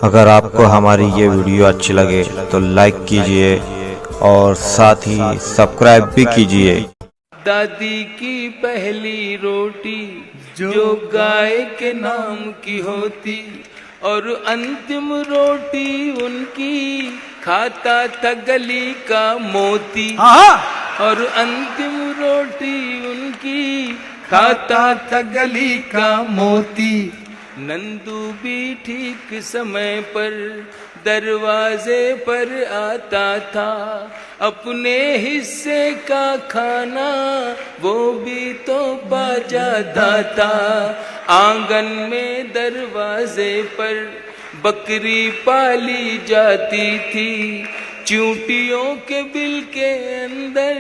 अगर आपको हमारी ये वीडियो अच्छी लगे तो लाइक कीजिए और साथ ही सब्सक्राइब भी कीजिए। दादी की पहली रोटी जो गाय के नाम की होती, और अंतिम रोटी उनकी खाता था गली का मोती। और अंतिम रोटी उनकी खाता था गली का मोती। नंदू भी ठीक समय पर दरवाजे पर आता था, अपने हिस्से का खाना वो भी तो पा जाता था। आंगन में दरवाजे पर बकरी पाली जाती थी, चूंटियों के बिल के अंदर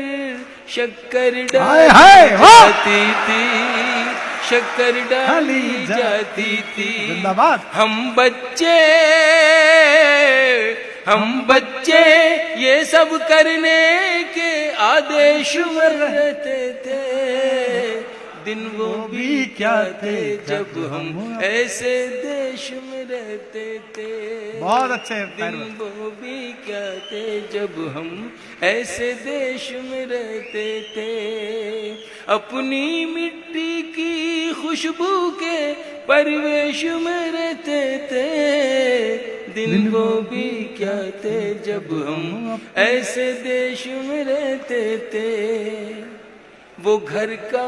शक्कर डाली जाती थी, शक्कर डाली जाती थी। हम बच्चे ये सब करने के आदेश में रहते थे। दिन वो भी क्या थे जब हम ऐसे देश में रहते थे। बहुत अच्छे। दिन वो भी क्या थे जब हम ऐसे देश में रहते थे। अपनी मिट्टी की खुशबू के परिवेश में रहते थे। दिन वो भी क्या थे जब हम ऐसे देश में रहते थे। वो घर का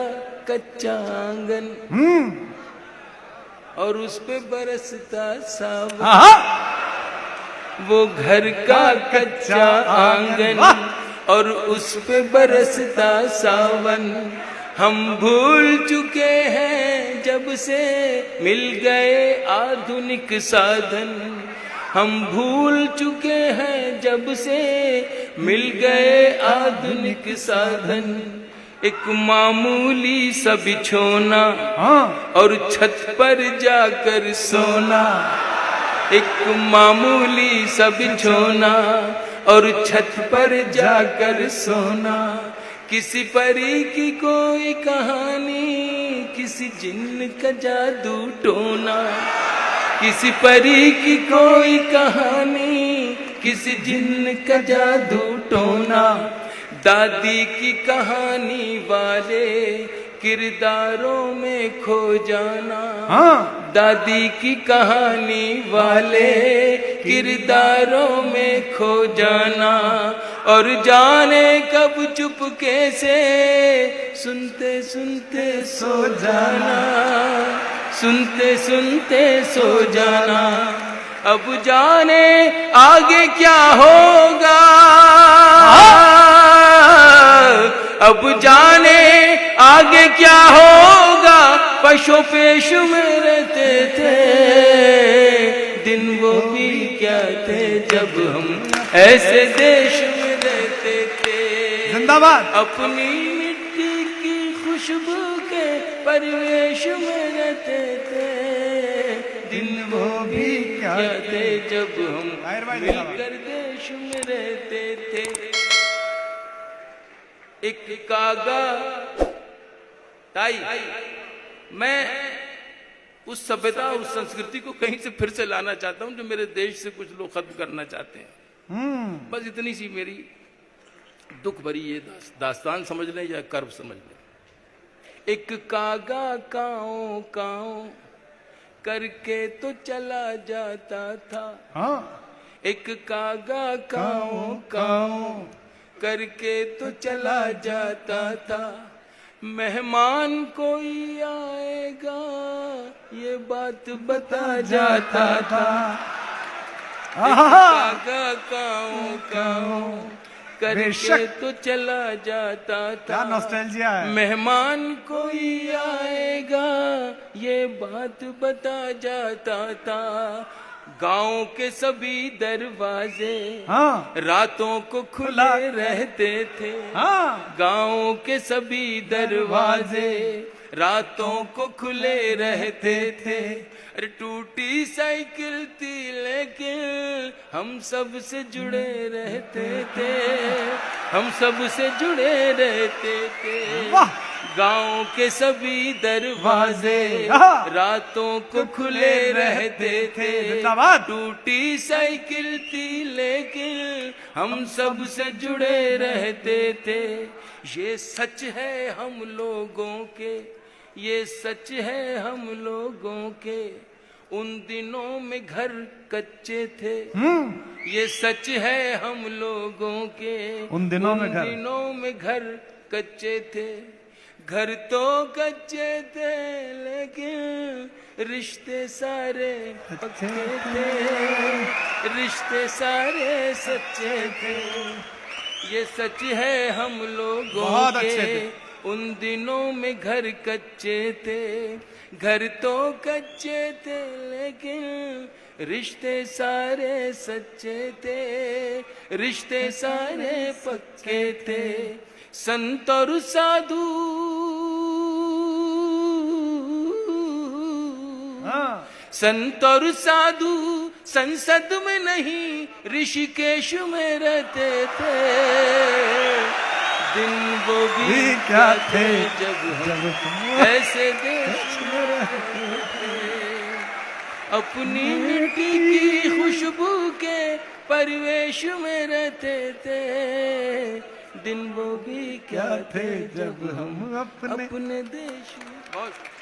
कच्चा आंगन और उस पे बरसता सावन। वो घर का कच्चा आंगन और उस पे बरसता सावन। हम भूल चुके हैं जब से मिल गए आधुनिक साधन। हम भूल चुके हैं जब से मिल गए आधुनिक साधन। एक मामूली सा बिछोना और छत पर जाकर सोना। एक मामूली सा बिछोना और छत पर जाकर सोना। किसी परी की कोई कहानी, किसी जिन्न का जादू टोना। किसी परी की कोई कहानी, किसी जिन्न का जादू टोना। दादी की कहानी वाले किरदारों में खो जाना। दादी की कहानी वाले किरदारों में खो जाना। और जाने कब चुपके से सुनते सुनते सो जाना। सुनते सुनते सो जाना। अब जाने आगे क्या होगा। अब जाने आगे क्या होगा। पशु पेश में रहते थे। दिन वो भी क्या थे जब हम ऐसे देश में रहते थे। जिंदाबाद। अपनी मिट्टी की खुशबू के परिवेश में रहते थे। दिन वो भी क्या थे जब हम मिलकर देश में रहते थे। एक कागा ताई, मैं उस सभ्यता उस संस्कृति को कहीं से फिर से लाना चाहता हूं जो मेरे देश से कुछ लोग खत्म करना चाहते हैं। बस इतनी सी मेरी दुख भरी ये दास्तान समझ लें या कर्व समझ लें। एक कागा काओ काओ करके तो चला जाता था। एक कागा काओ काओ करके तो चला जाता था। मेहमान कोई आएगा ये बात बता जाता था। कागा काओ काओ करके तो चला जाता था। नॉस्टैल्जिया है। मेहमान कोई आएगा ये बात बता जाता था। गांव के सभी दरवाजे रातों को खुले रहते थे। गांव के सभी दरवाजे रातों को खुले रहते थे। अरे टूटी साइकिल थी लेकिन हम सब से जुड़े रहते थे। हम सब से जुड़े रहते थे। गांव के सभी दरवाजे रातों को खुले रहते थे। जिंदाबाद। टूटी साइकिल थी लेकिन हम सब से जुड़े रहते थे। ये सच है हम लोगों के, ये सच है हम लोगों के। उन दिनों में घर कच्चे थे, ये सच है हम लोगों के। उन दिनों में घर कच्चे थे। घर तो कच्चे थे लेकिन रिश्ते सारे पक्के थे, रिश्ते सारे सच्चे थे। ये सच है हम लोगों बहुत के। अच्छे थे। उन दिनों में घर कच्चे थे, घर तो कच्चे थे लेकिन रिश्ते सारे सच्चे थे, रिश्ते सारे पक्के थे। संत और साधु संत और साधु संसद में नहीं ऋषिकेश में रहते थे। दिन वो भी क्या थे जब हम ऐसे देश में रहते थे। अपनी मिट्टी की खुशबू के परिवेश में रहते थे। दिन वो भी क्या थे जब हम अपने देश में।